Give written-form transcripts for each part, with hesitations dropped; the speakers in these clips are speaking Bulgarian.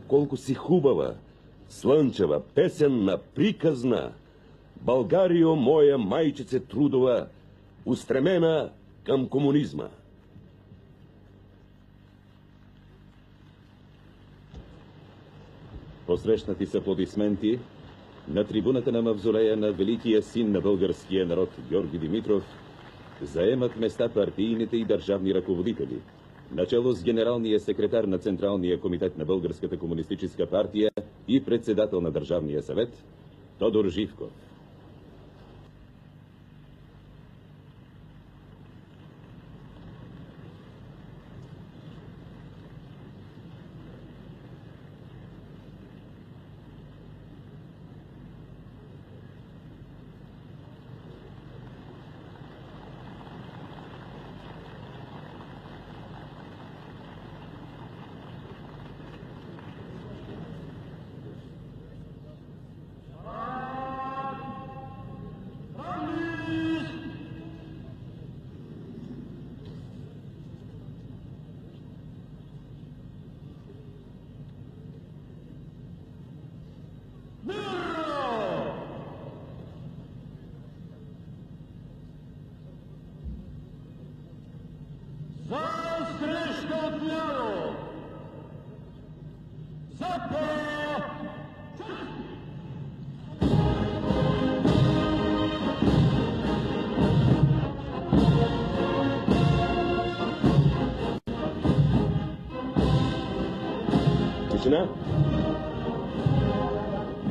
Колко си хубава, слънчева, песенна, приказна, Българио, моя майчице трудова, устремена към комунизма. Посрещнати с аплодисменти на трибуната на мавзолея на великия син на българския народ Георги Димитров заемат места партийните и държавни ръководители, начело с генералния секретар на Централния комитет на Българската комунистическа партия и председател на Държавния съвет Тодор Живков.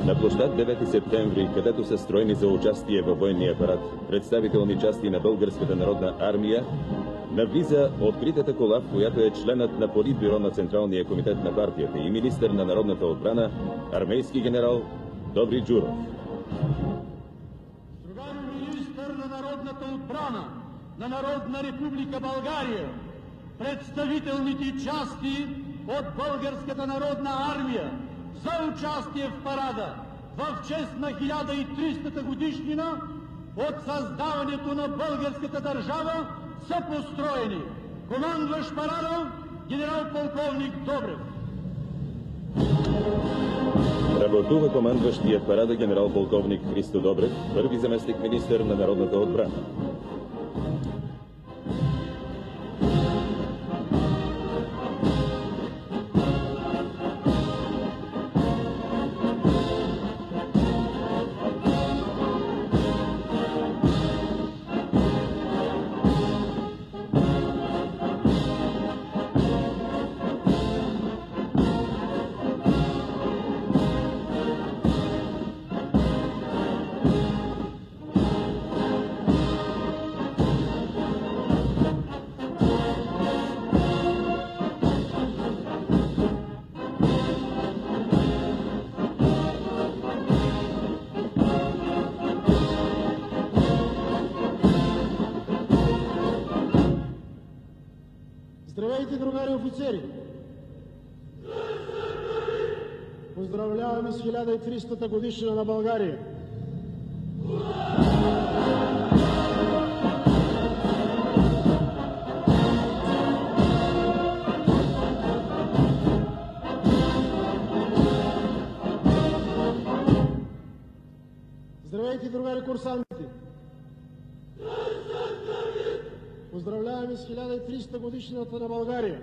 На площад 9 септември, където са строени за участие във военния апарат представителни части на Българската народна армия, навлиза откритата кола, в която е членът на Политбюро на Централния комитет на партията и министър на народната отбрана, армейски генерал Добри Джуров. Друган министър на народната отбрана на Народна република България, представителните части от Българската народна армия за участие в парада в чест на 1300-та годишнина от създаването на българската държава са построени. Командващ парада генерал-полковник Добрев. Работува командващият парада генерал-полковник Христо Добрев, първи заместник министър на народната отбрана. Здравейте, другари офицери! Поздравляваме с 1300-та годишнина на България! Здравейте, другари курсанти! Поздравляваме с 1300 годишнината на България!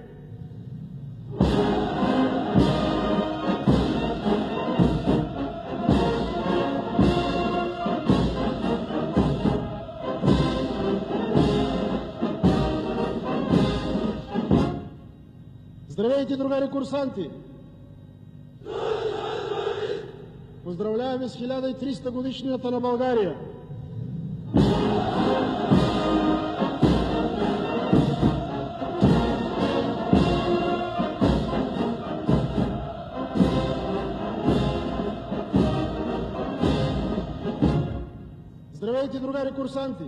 Здравейте, другари курсанти! Поздравляваме с 1300 годишнината на България! Здравейте, другари курсанти!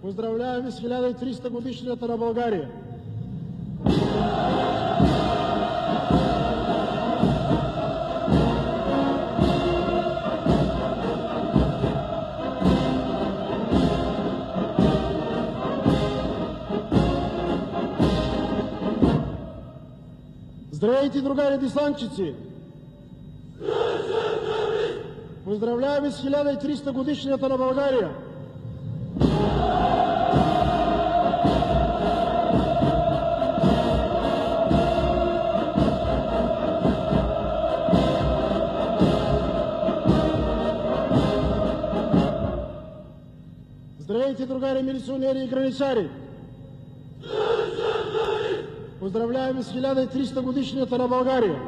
Поздравляваме с 1300 годишнината на България! Здравейте, другари десантчици! Поздравляваме с 1300 годишнината на България! Здравейте, другари милиционери и граничари! Поздравляваме с 1300 годишнината на България!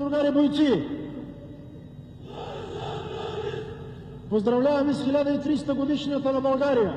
Другари бойци! Поздравляваме с 1300 годишнината на България!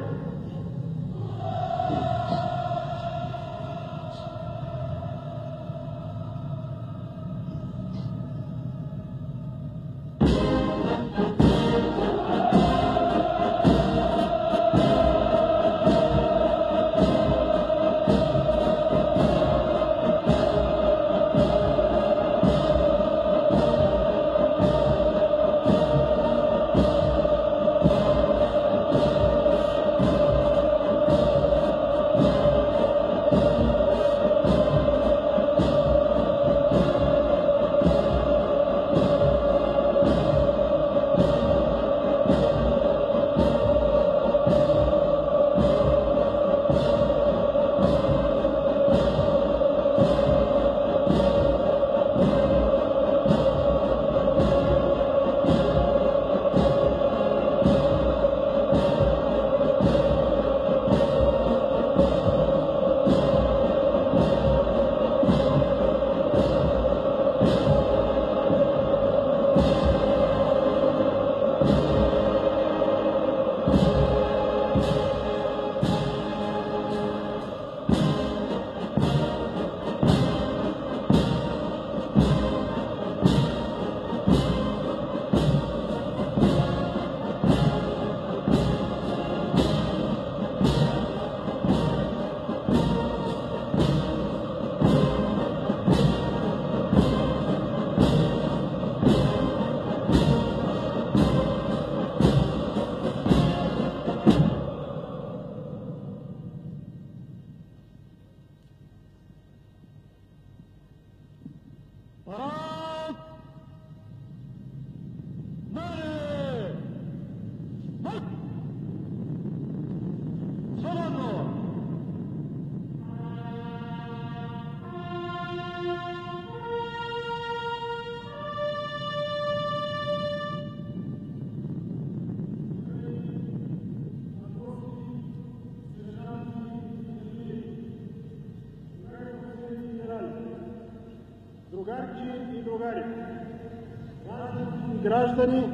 граждани,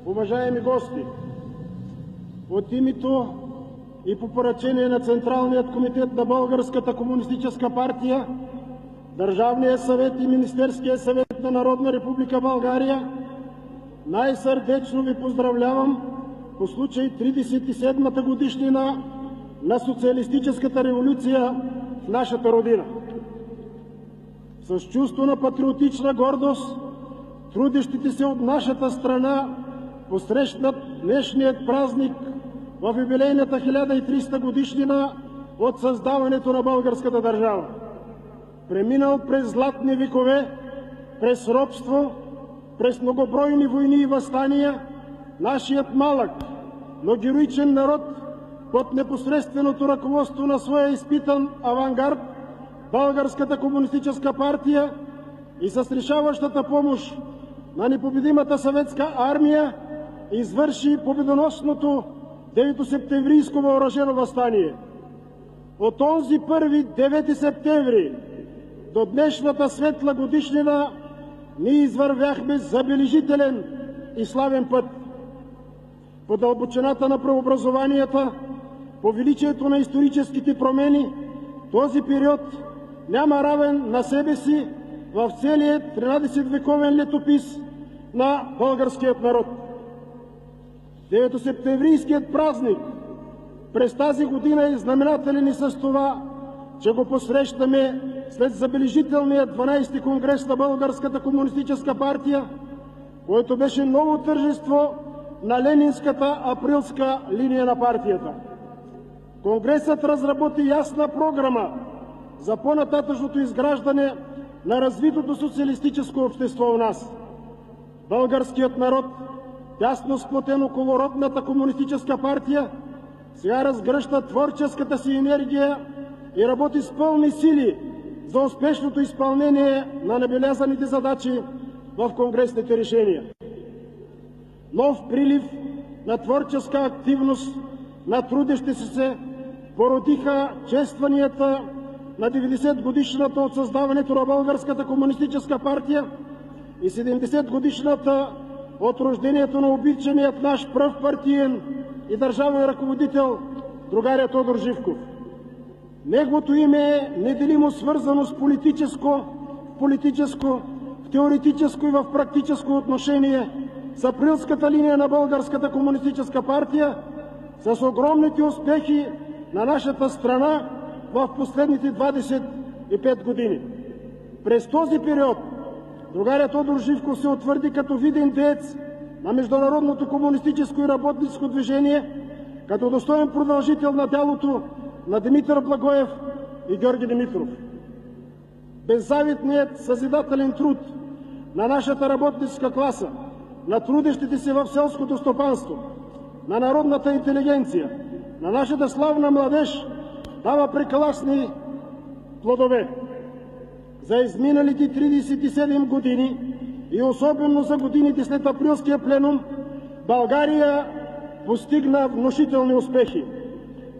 уважаеми гости! От името и по поръчение на Централният комитет на Българската комунистическа партия, Държавния съвет и Министерския съвет на Народна република България най-сърдечно ви поздравлявам по случай 37-та годишнина на социалистическата революция в нашата родина. С чувство на патриотична гордост трудещите се от нашата страна посрещнат днешният празник в юбилейната 1300 годишнина от създаването на българската държава. Преминал през златни векове, през робство, през многобройни войни и въстания, нашият малък, но героичен народ под непосредственото ръководство на своя изпитан авангард, Българската комунистическа партия, и с решаващата помощ на непобедимата съветска армия извърши победоносното 9-септемврийско въоръжено въстание. От онзи първи 9 септември до днешната светла годишнина ние извървяхме забележителен и славен път. По дълбочината на преобразованията, по величието на историческите промени, този период няма равен на себе си в целия 13-вековен летопис на българският народ. 9-септемврийският празник през тази година е знаменателен и с това, че го посрещаме след забележителния 12-ти конгрес на Българската комунистическа партия, който беше ново тържество на ленинската априлска линия на партията. Конгресът разработи ясна програма за по-нататъчното изграждане на развитото социалистическо общество у нас. Българският народ, тясно сплотен около родната комунистическа партия, сега разгръща творческата си енергия и работи с пълни сили за успешното изпълнение на набелязаните задачи в конгресните решения. Нов прилив на творческа активност на трудещи се породиха честванията на 90-годишната от създаването на Българската комунистическа партия и 70-годишната от рождението на обичаният наш пръв партиен и държавен ръководител другаря Тодор Живков. Неговото име е неделимо свързано с политическо, в теоретическо и в практическо отношение с априлската линия на Българската комунистическа партия, с огромните успехи на нашата страна в последните 25 години. През този период другаря Тодор Живков се утвърди като виден деец на международното комунистическо и работническо движение, като достоен продължител на делото на Димитър Благоев и Георги Димитров. Беззаветният съзидателен труд на нашата работническа класа, на трудещите се в селското стопанство, на народната интелигенция, на нашата славна младеж дава прекрасни плодове. За изминалите 37 години и особено за годините след априлския пленум, България постигна внушителни успехи.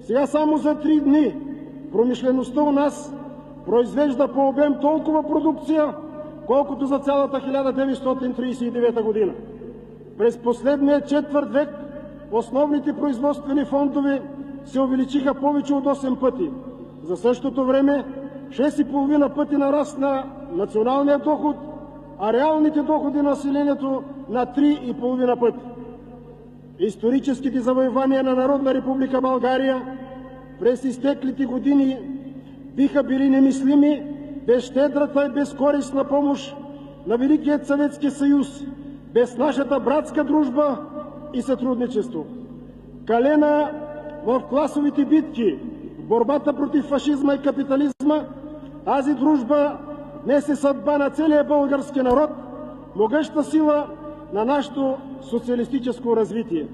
Сега само за 3 дни промишлеността у нас произвежда по обем толкова продукция, колкото за цялата 1939 година. През последния четвърт век основните производствени фондове се увеличиха повече от 8 пъти. За същото време 6,5 пъти нарасна националният доход, а реалните доходи на населението на 3,5 пъти. Историческите завоевания на Народна република България през изтеклите години биха били немислими без щедрата и безкористна помощ на Великият Съветски съюз, без нашата братска дружба и сътрудничество. Калена в класовите битки, в борбата против фашизма и капитализма, тази дружба днес е съдба на целия български народ, могъща сила на нашето социалистическо развитие.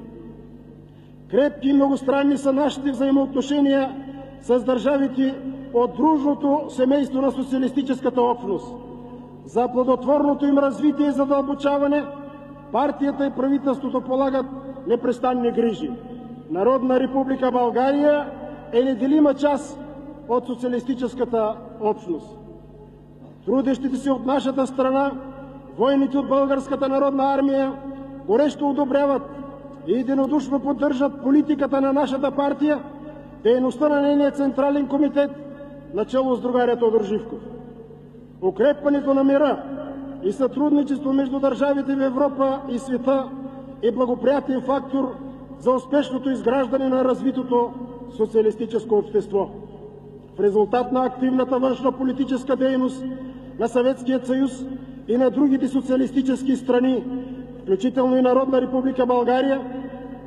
Крепки и многостранни са нашите взаимоотношения с държавите от дружното семейство на социалистическата общност. За плодотворното им развитие и задълбочаване партията и правителството полагат непрестанни грижи. Народна република България е неделима част от социалистическата общност. Трудещите се от нашата страна, воините от Българската народна армия горещо одобряват и единодушно поддържат политиката на нашата партия, дейността на нейния Централен комитет, начело с другаря Тодор Живков. Укрепването на мира и сътрудничество между държавите в Европа и света е благоприятен фактор за успешното изграждане на развитото социалистическо общество. В резултат на активната външнополитическа дейност на Съветския съюз и на другите социалистически страни, включително и Народна република България,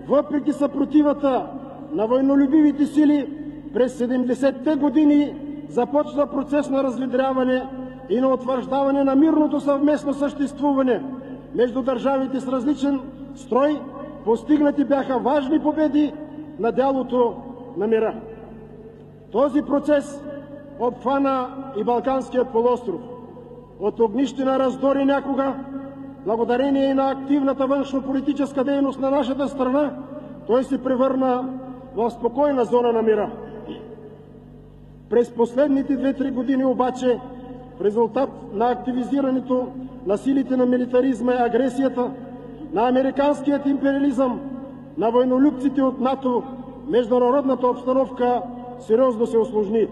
въпреки съпротивата на войнолюбивите сили, през 70-те години започна процес на разведряване и на утвърждаване на мирното съвместно съществуване между държавите с различен строй. Постигнати бяха важни победи на дялото на мира. Този процес обхвана и Балканският полуостров. От огнище на раздори някога, благодарение и на активната външнополитическа дейност на нашата страна, той се превърна в спокойна зона на мира. През последните 2-3 години обаче, в резултат на активизирането на силите на милитаризма и агресията, на американският империализъм, на войнолюбците от НАТО, международната обстановка сериозно се усложни.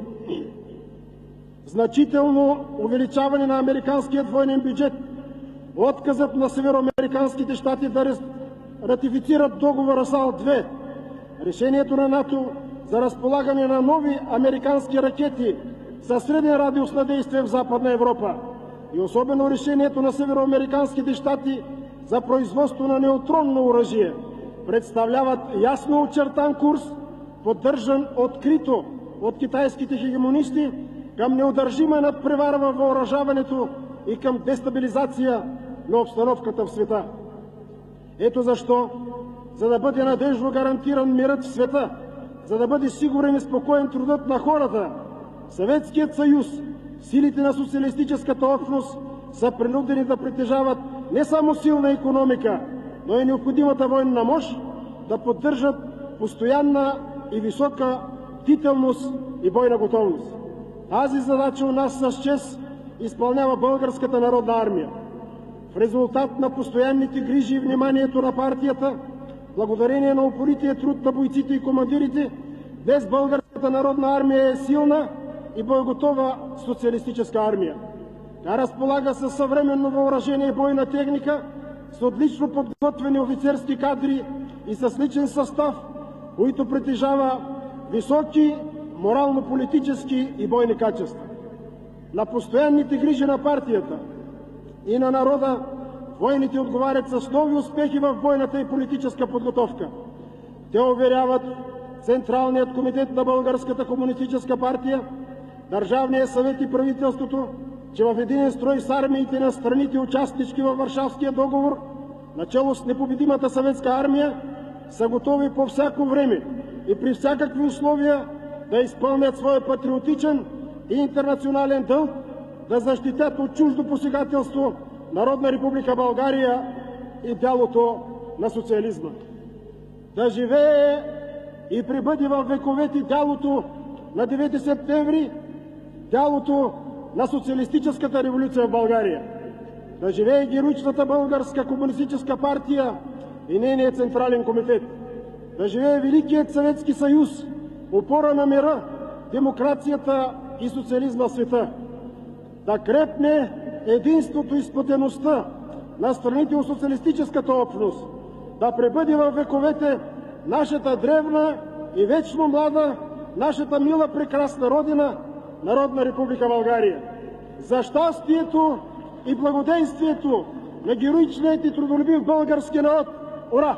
Значително увеличаване на американският военен бюджет, отказът на североамериканските щати да ратифицират договора САЛ-2, решението на НАТО за разполагане на нови американски ракети със среден радиус на действие в Западна Европа и особено решението на североамериканските щати за производство на неутронно оръжие представляват ясно очертан курс, поддържан открито от китайските хегемонисти към неудържима надпревара във въоръжаването и към дестабилизация на обстановката в света. Ето защо, за да бъде надежно гарантиран мирът в света, за да бъде сигурен и спокоен трудът на хората, Съветският съюз, силите на социалистическата общност са принудени да притежават не само силна икономика, но и необходимата военна мощ, да поддържат постоянна и висока бдителност и бойна готовност. Тази задача у нас с чест изпълнява Българската народна армия. В резултат на постоянните грижи и вниманието на партията, благодарение на упорития труд на бойците и командирите, днес Българската народна армия е силна и боеготова социалистическа армия. Тя разполага със съвременно въоръжение и бойна техника, с отлично подготвени офицерски кадри и с личен състав, които притежава високи морално-политически и бойни качества. На постоянните грижи на партията и на народа воините отговарят с нови успехи в бойната и политическа подготовка. Те уверяват Централният комитет на Българската комунистическа партия, Държавния съвет и правителството, че в един строй с армиите на страните участнички във Варшавския договор, начело с непобедимата съветска армия, са готови по всяко време и при всякакви условия да изпълнят своя патриотичен и интернационален дълг, да защитят от чуждо посегателство Народна република България и дялото на социализма. Да живее и пребъде във вековете дялото на 9 септември, дялото на социалистическата революция в България. Да живее героичната Българска комунистическа партия и нейният Централен комитет. Да живее Великият Съветски съюз, опора на мира, демокрацията и социализма в света. Да крепне единството и сплотеността на страните от социалистическата общност. Да пребъде във вековете нашата древна и вечно млада, нашата мила прекрасна родина, Народна република България. За щастието и благоденствието на героичният и трудолюбив български народ. Ура!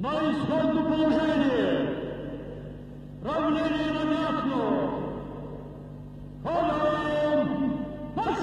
на изходно положение. Равнение надясно. Ходом! Марш!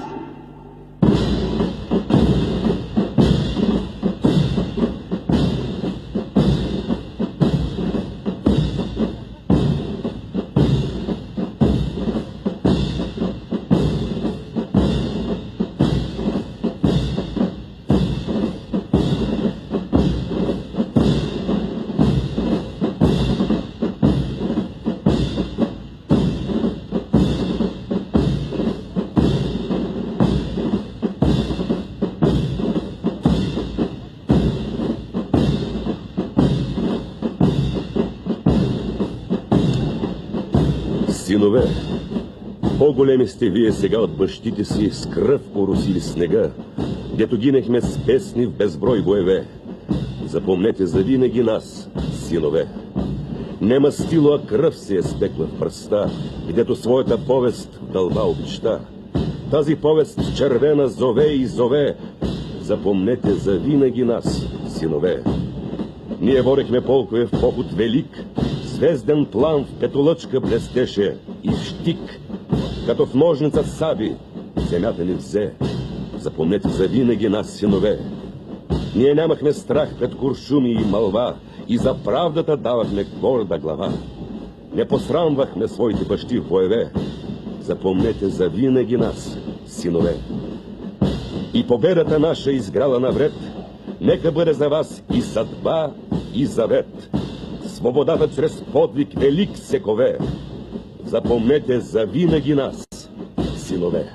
Синове, по-големи сте вие сега от бащите си, с кръв оросили снега, дето гинехме с песни в безброй боеве. Запомнете завинаги нас, синове. Не мастило, а кръв се е спекла в пръста, гдето своята повест дълба обичта. Тази повест червена зове и зове. Запомнете завинаги нас, синове. Ние водехме полкове в поход велик, звезден план в петолъчка блестеше и щик, като в ножница саби земята ни взе. Запомнете завинаги нас, синове. Ние нямахме страх пред куршуми и мълва и за правдата давахме горда глава. Не посрамвахме своите бащи в боеве. Запомнете завинаги нас, синове. И победата наша изграла навред, нека бъде за вас и съдба, и завет. Свободата чрез подвиг велик се кове. Запомнете завинаги нас, синове.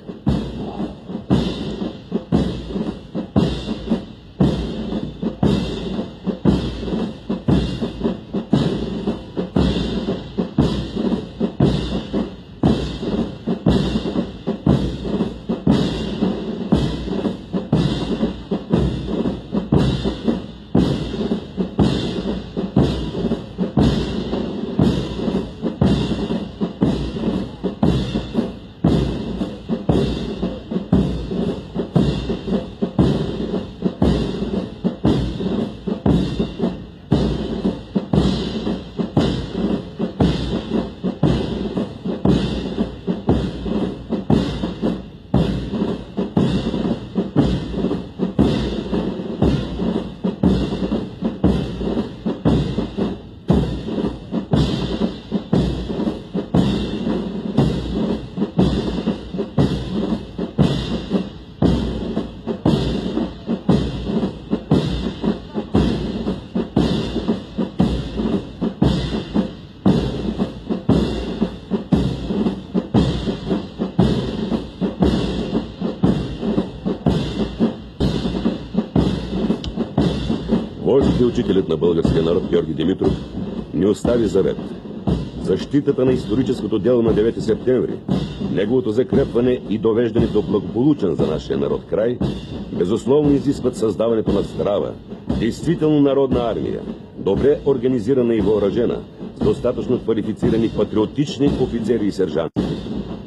Вождът и учителят на българския народ Георги Димитров ни остави завет. Защитата на историческото дело на 9 септември, неговото закрепване и довеждане до благополучен за нашия народ край, безусловно изискват създаването на здрава, действително народна армия, добре организирана и въоръжена, с достатъчно квалифицирани патриотични офицери и сержанти.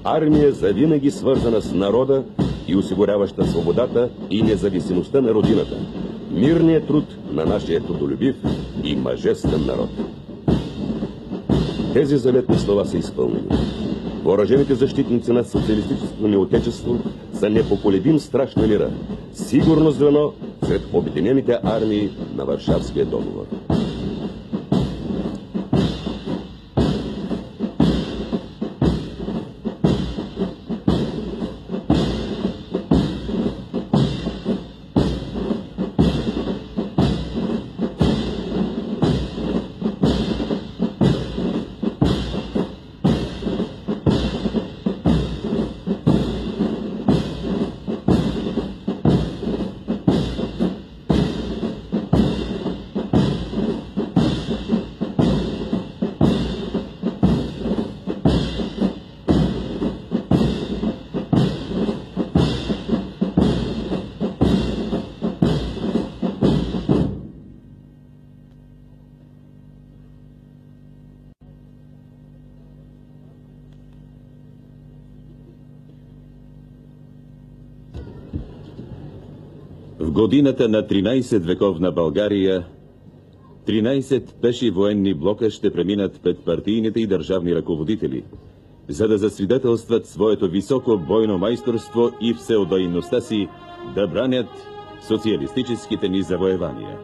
Армия завинаги свързана с народа и осигуряваща свободата и независимостта на родината. Мирният труд на нашия трудолюбив и мъжествен народ. Тези заветни слова са изпълнени. Въоръжените защитници на социалистическото ни отечество са непоколебим страж на мира, сигурно звено сред обединените армии на Варшавския договор. В годината на 13 вековна България 13 пеши военни блока ще преминат пред партийните и държавни ръководители, за да засвидетелстват своето високо бойно майсторство и всеотдайността си да бранят социалистическите ни завоевания.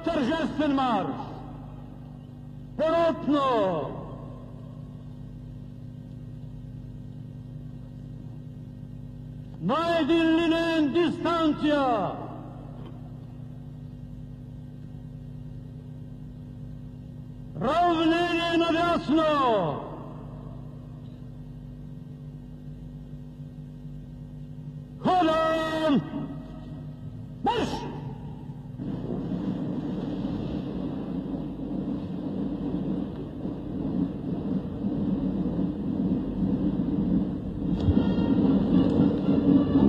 Тържествен марш! Поротно! На един линейен дистанция! Равнение надясно! Ходом! Марш!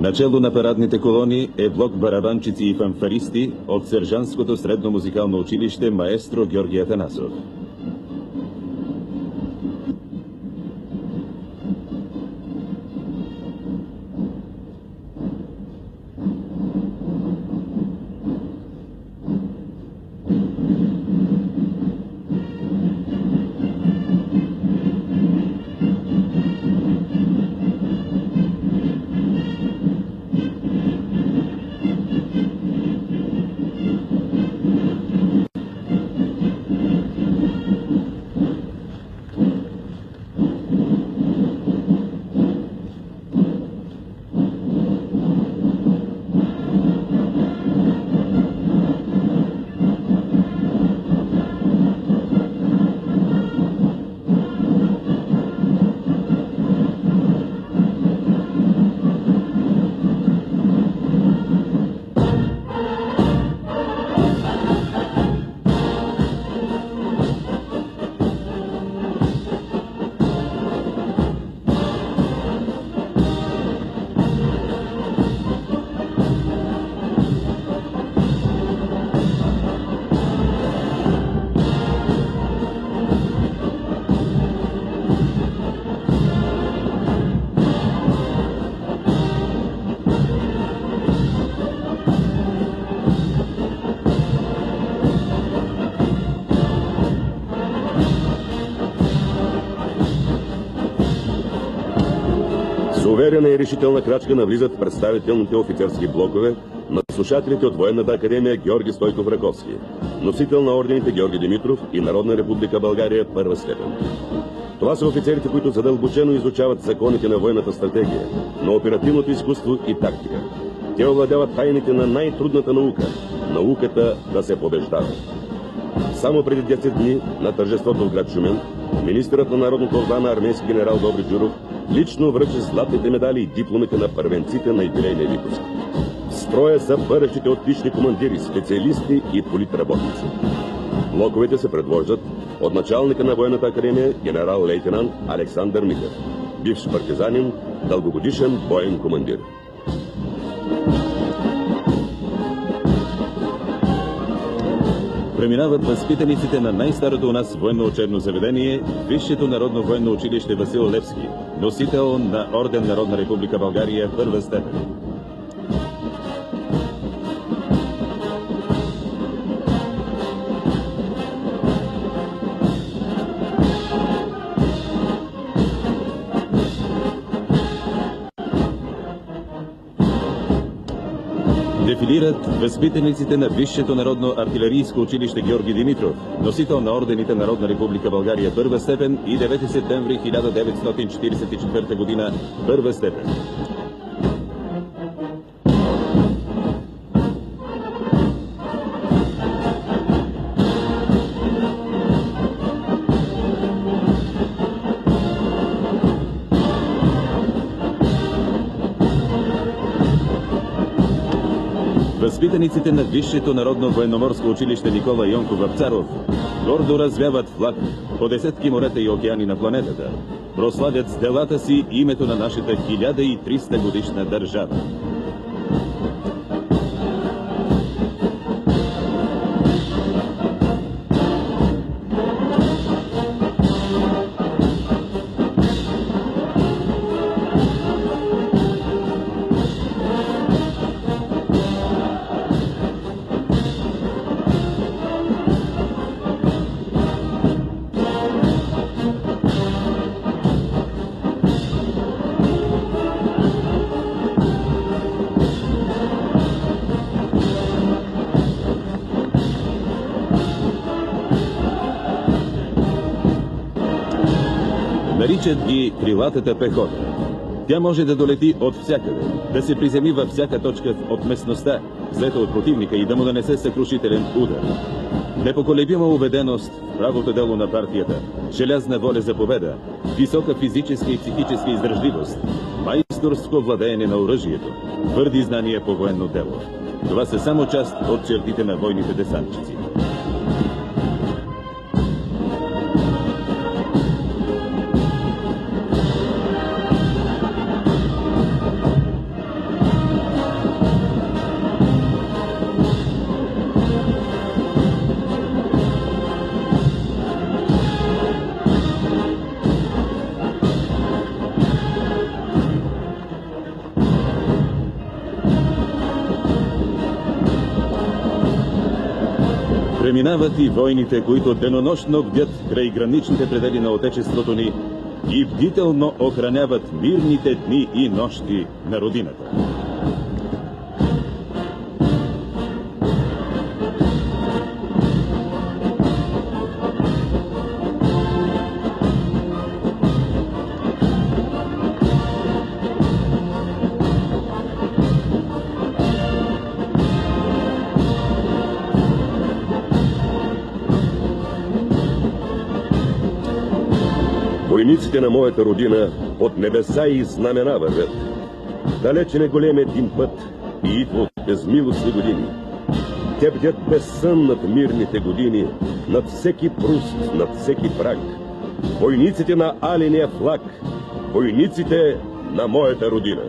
Начело на парадните колони е блок барабанчици и фанфаристи от Сержантското средно музикално училище маестро Георги Атанасов. Уверена и решителна крачка навлизат представителните офицерски блокове на слушателите от Военната академия Георги Стойков Раковски, носител на ордените Георги Димитров и Народна република България първа степен. Това са офицерите, които задълбочено изучават законите на военната стратегия, на оперативното изкуство и тактика. Те овладяват тайните на най-трудната наука – науката да се побеждава. Само преди 10 дни на тържеството в град Шумен, министърът на народната отбрана армейски генерал Добри Джуров лично връчи златните медали и дипломите на първенците на юбилейния випуск. В строя са бъдещите отлични командири, специалисти и политработници. Блоковете се предвождат от началника на Военната академия генерал-лейтенант Александър Митев, бивш партизанин, дългогодишен боен командир. Преминават възпитаниците на най-старото у нас военно учебно заведение, Висшето народно военно училище Васил Левски, носител на орден Народна република България първа степен. Дефилират възпитаниците на Висшето народно артилерийско училище Георги Димитров, носител на ордените Народна република България първа степен и 9 септември 1944 година първа степен. Възпитаниците на Висшето народно военноморско училище Никола Йонков Вапцаров гордо развяват флаг по десетки морета и океани на планетата, прославят с делата си името на нашата 1300 годишна държава. Наричат ги крилатата пехота. Тя може да долети от всякъде, да се приземи във всяка точка от местността, взета от противника и да му нанесе съкрушителен удар. Непоколебима убеденост в правото дело на партията, желязна воля за победа, висока физическа и психическа издържливост, майсторско владеене на оръжието, твърди знания по военно дело. Това са само част от чертите на войните десантчици. Преминават и войните, които денонощно бдят край граничните предели на Отечеството ни и бдително охраняват мирните дни и нощи на Родината. Войниците на моята родина от небеса и знамена вървят. Далече не голем един път и идва от безмилостни години. Те бдят без сън над мирните години, над всеки пруст, над всеки праг. Войниците на аления флаг, войниците на моята родина.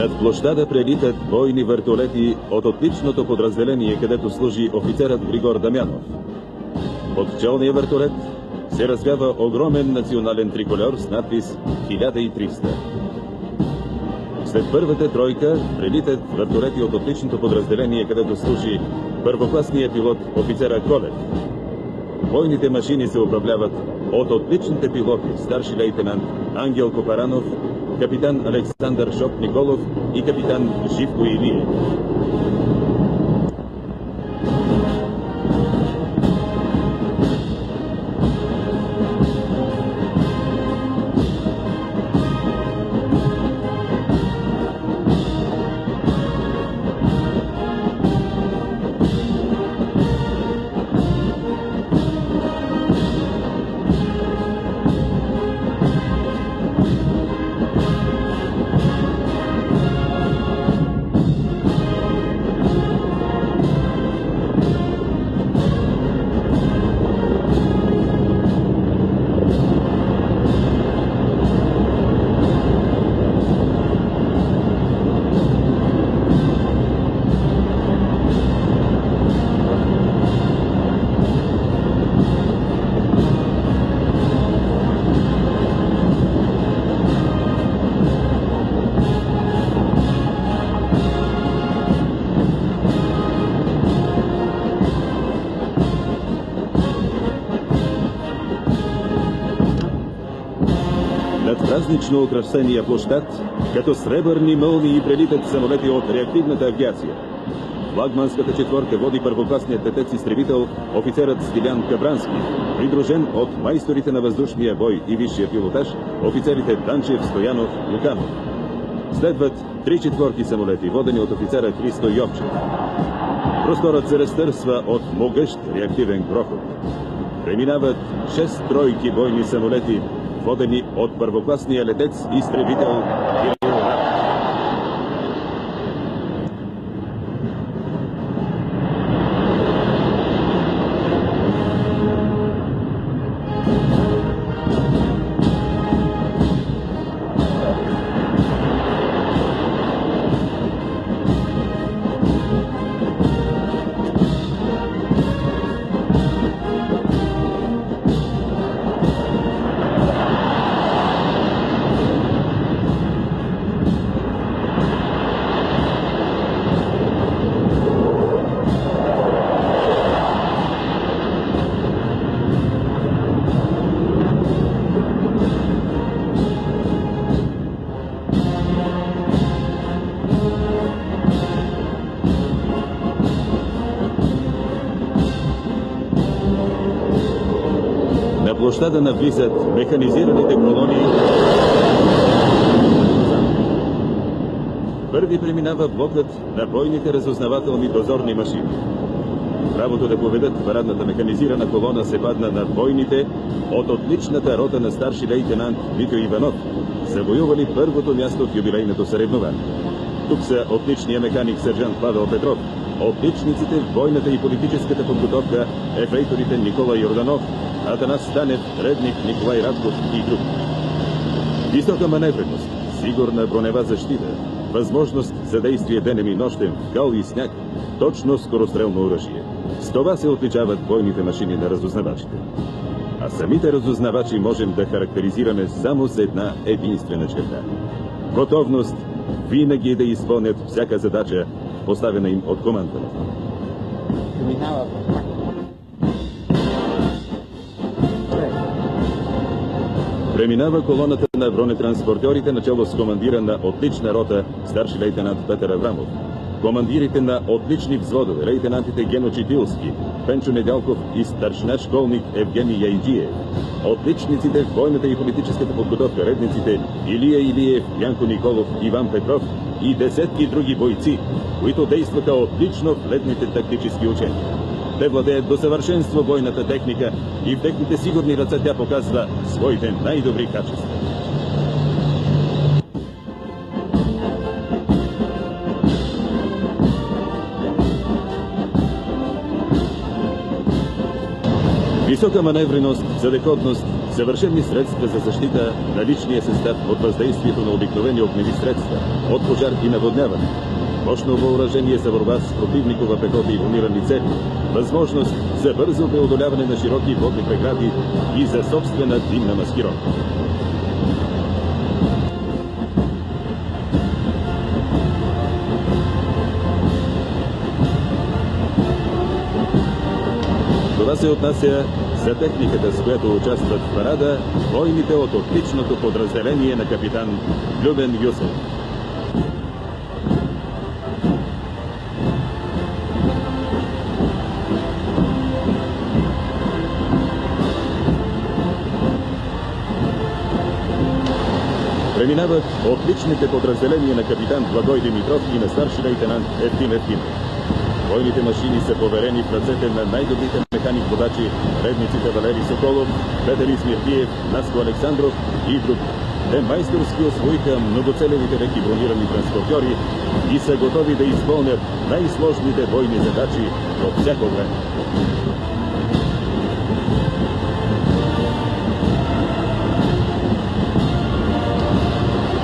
Над площада прелитат бойни вертолети от отличното подразделение, където служи офицерът Григор Дамянов. Под челния вертолет се развява огромен национален трикольор с надпис 1300. След първата тройка прелитат вертолети от отличното подразделение, където служи първокласният пилот офицера Колев. Бойните машини се управляват от отличните пилоти старши лейтенант Ангел Копаранов, капитан Александър Шоп Николов и капитан Живко Илиев. празнично украсения площад, като сребърни мълнии прелитат самолети от реактивната авиация. Флагманската четворка води първокласният летец-изтребител офицерът Стилян Кабрански, придружен от майсторите на въздушния бой и висшия пилотаж, офицерите Данчев, Стоянов, Луканов. Следват 3 четворки самолети, водени от офицера Христо Йовчев. Просторът се разтърсва от могъщ реактивен грохот. Преминават 6 тройки бойни самолети, водени от първокласния летец-изтребител Кирил Рад. На площада навлизат механизираните колони. Първи преминава блокът на бойните разузнавателни дозорни машини. Правото да поведат парадната механизирана колона се падна на бойните от отличната рота на старши лейтенант Витьо Иванов, завоювали първото място в юбилейното съревнование. Тук са отличният механик сержант Павел Петров, отличниците в бойната и политическата подготовка ефрейторите Никола Йорданов, Атанас Станев, редник Николай Радков и други. Висока маневреност, сигурна бронева защита, възможност за действие денем и нощем, кал и сняг, точно скорострелно оръжие. С това се отличават бойните машини на разузнавачите. А самите разузнавачи можем да характеризираме само с една единствена черта. Готовност винаги да изпълнят всяка задача, поставена им от командването. Преминава колоната на бронетранспортьорите, начало с командира на отлична рота, старши лейтенант Петър Аврамов. Командирите на отлични взводове, лейтенантите Гено Читилски, Пенчо Недялков и старшина школник Евгений Яйджиев. Отличниците в бойната и политическата подготовка, редниците Илия Илиев, Янко Николов, Иван Петров и десетки други бойци, които действаха отлично в летните тактически учения. Те владеят до съвършенство бойната техника и в техните сигурни ръце тя показва своите най-добри качества. Висока маневреност, задекотност, съвършени средства за защита на личния състав от въздействието на обикновени огневи средства, от пожар и наводняване. Мощно въоръжение за борба с противникова пехота и бронирани цели, възможност за бързо преодоляване на широки водни прегради и за собствена димна маскировка. Това се отнася за техниката, с която участват в парада бойните от отличното подразделение на капитан Любен Юсов. Преминават отличните подразделения на капитан Благой Димитров и на старши лейтенант Евтим Евтимов. Бойните машини са поверени в ръцете на най-добрите механик-водачи, редниците Валерий Соколов, Петър Смиртиев, Наско Александров и други. Те майсторски освоиха многоцелевите леки бронирани транспортьори и са готови да изпълнят най-сложните бойни задачи от всяко време.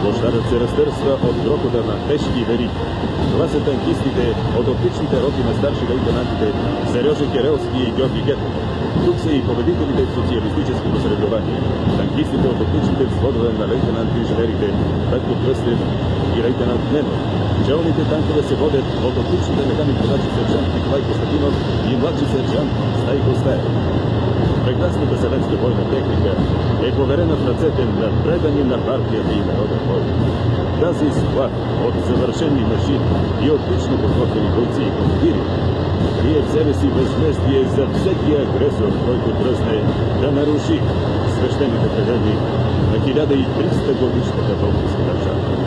Площадът се разтърсва от грохота на тежки вериги. Това са танкистите от отличните роти на старши лейтенантите Сережа Керелски и Георги Гетов. Тук са и победителите в социалистическото съревнование. Танкистите от отличните взводове на лейтенант-инженерите Петко Кръстев и лейтенант Ненов. Челните танкове се водят от отличните механик-водачи сержант Николай Костадинов и младши сержант Стайко Стаев. Прекрасната съветска бойна техника е поверена в ръцете на предани на партията и народен бой. Тази сплав от завършени машини и отлично подготвени бойци и командири крие в себе си възмездие за всеки агресор, който дръзне да наруши свещените предели на 1300 годишната българска държава.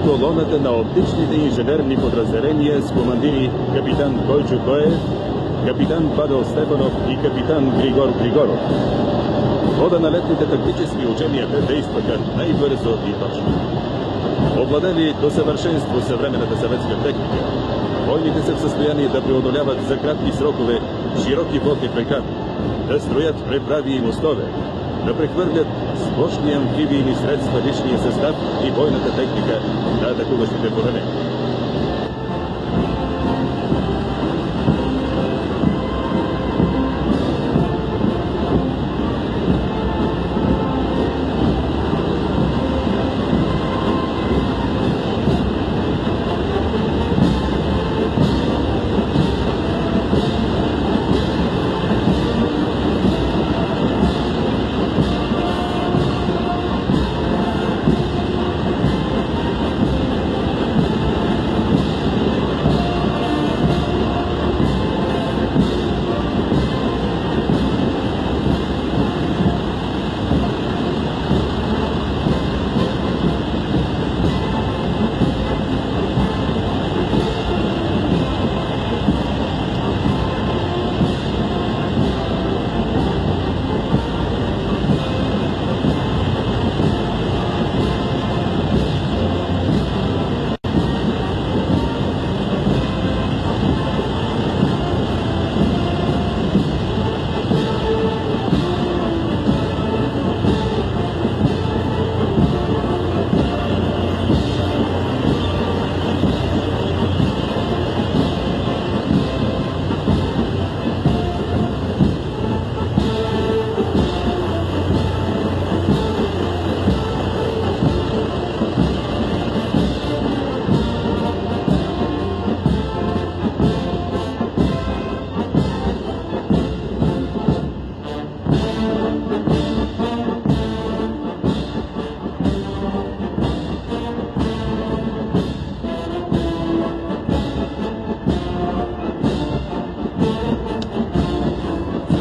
Колоната на отличните инженерни подразделения с командири капитан Койчо Коев, капитан Павел Стефанов и капитан Григор Григоров. В хода на летните тактически учения те действаха най-бързо и точно. Овладели до съвършенство съвременната съветска техника, войните са в състояние да преодоляват за кратки срокове широки водни прегради, да строят преправи и мостове, да прехвърлят с мощни амфибийни средства личния състав и бойната техника на атакуващите поранени.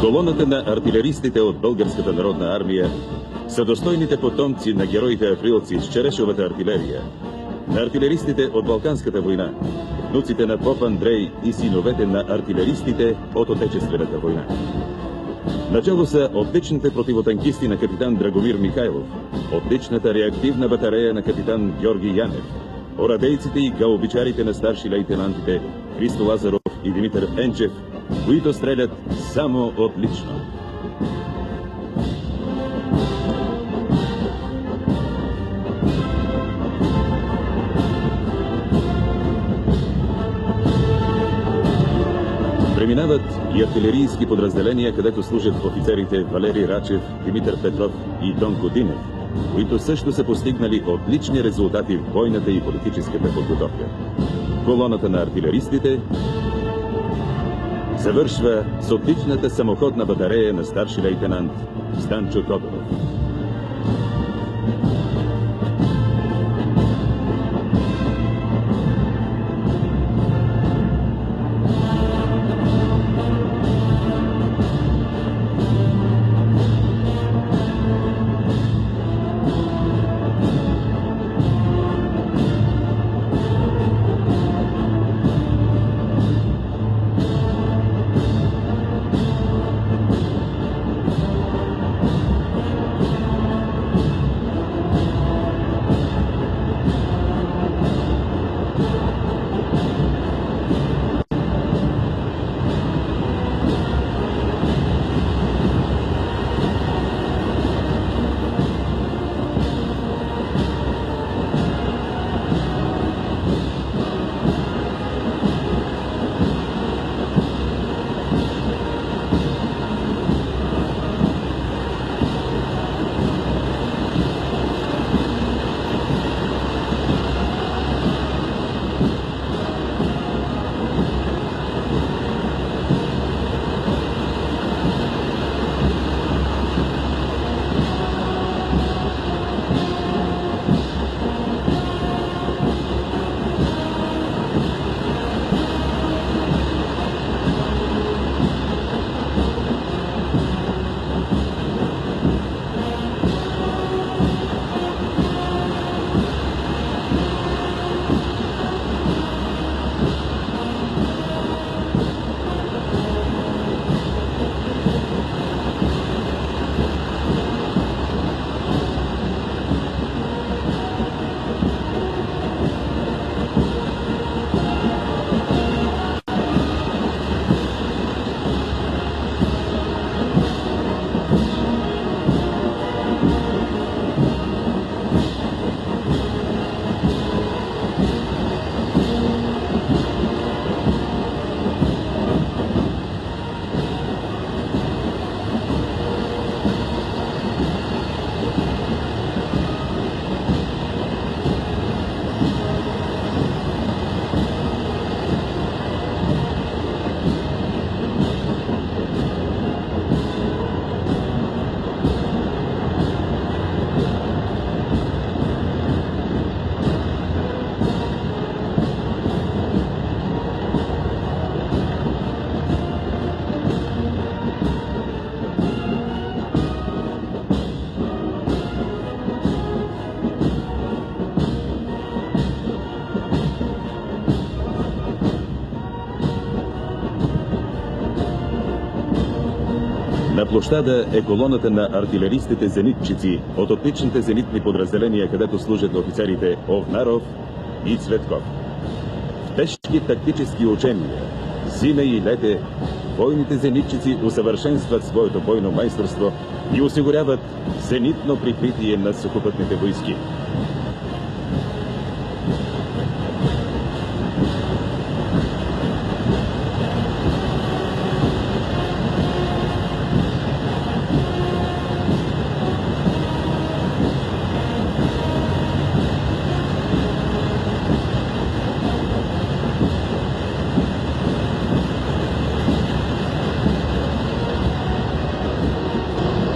Колоната на артилеристите от Българската народна армия са достойните потомци на героите априлци с черешовата артилерия, на артилеристите от Балканската война, внуците на поп Андрей и синовете на артилеристите от Отечествената война. Начало са отличните противотанкисти на капитан Драгомир Михайлов, отличната реактивна батарея на капитан Георги Янев, орадейците и гаубичарите на старши лейтенантите Христо Лазаров и Димитър Енчев, които стрелят само отлично. Преминават и артилерийски подразделения, където служат офицерите Валери Рачев, Димитър Петров и Донко Динев, които също са постигнали отлични резултати в бойната и политическата подготовка. Колоната на артилеристите завършва с отличната самоходна батарея на старши лейтенант Станчо Тодоров. На площада е колоната на артилеристите зенитчици от отличните зенитни подразделения, където служат офицерите Овнаров и Цветков. В тежки тактически учения, зиме и лете, бойните зенитчици усъвършенстват своето бойно майсторство и осигуряват зенитно прикритие на сухопътните войски.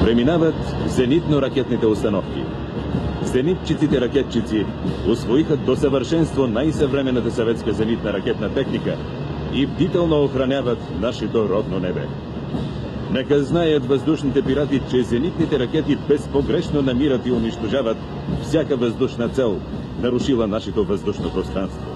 Преминават зенитно-ракетните установки. Зенитчиците-ракетчици усвоиха до съвършенство най-съвременната съветска зенитна ракетна техника и бдително охраняват нашето родно небе. Нека знаят въздушните пирати, че зенитните ракети безпогрешно намират и унищожават всяка въздушна цел, нарушила нашето въздушно пространство.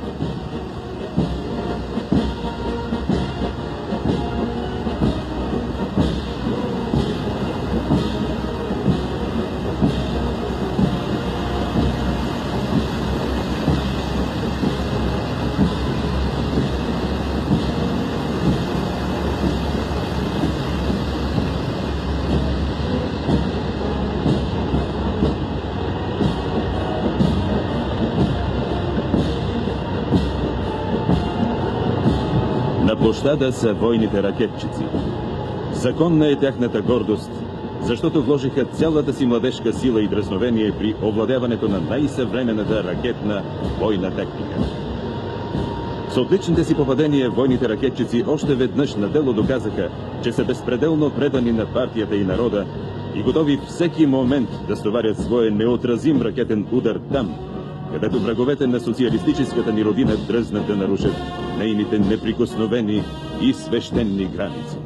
На площада са бойните ракетчици. Законна е тяхната гордост, защото вложиха цялата си младежка сила и дръзновение при овладяването на най-съвременната ракетна бойна техника. С отличните си попадения бойните ракетчици още веднъж на дело доказаха, че са безпределно предани на партията и народа и готови всеки момент да стоварят своя неотразим ракетен удар там, където враговете на социалистическата ни родина дръзнат да нарушат нейните неприкосновени и свещени граници.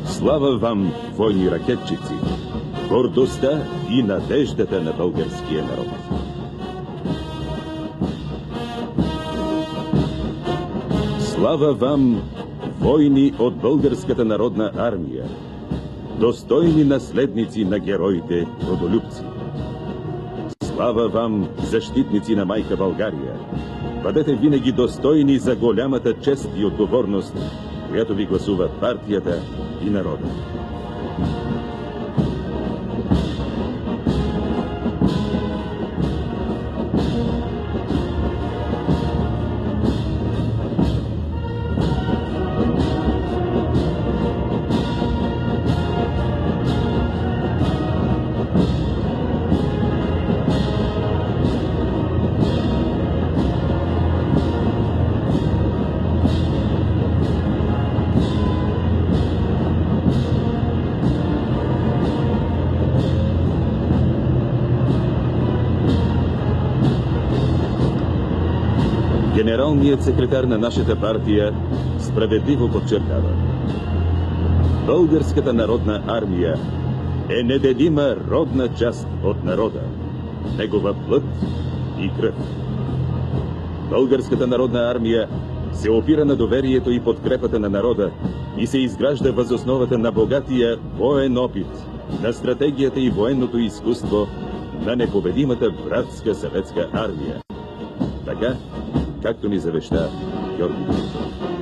Слава вам, войни ракетчици! Гордостта и надеждата на българския народ! Слава вам, войни от Българската народна армия! Достойни наследници на героите родолюбци! Слава вам, защитници на майка България! Бъдете винаги достойни за голямата чест и отговорност, която ви гласува партията и народа. Генералният секретар на нашата партия справедливо подчертава: Българската народна армия е неделима родна част от народа, негова плът и кръв. Българската народна армия се опира на доверието и подкрепата на народа и се изгражда въз основата на богатия воен опит, на стратегията и военното изкуство на непобедимата братска съветска армия. Така, както ни завеща Георги Димитров.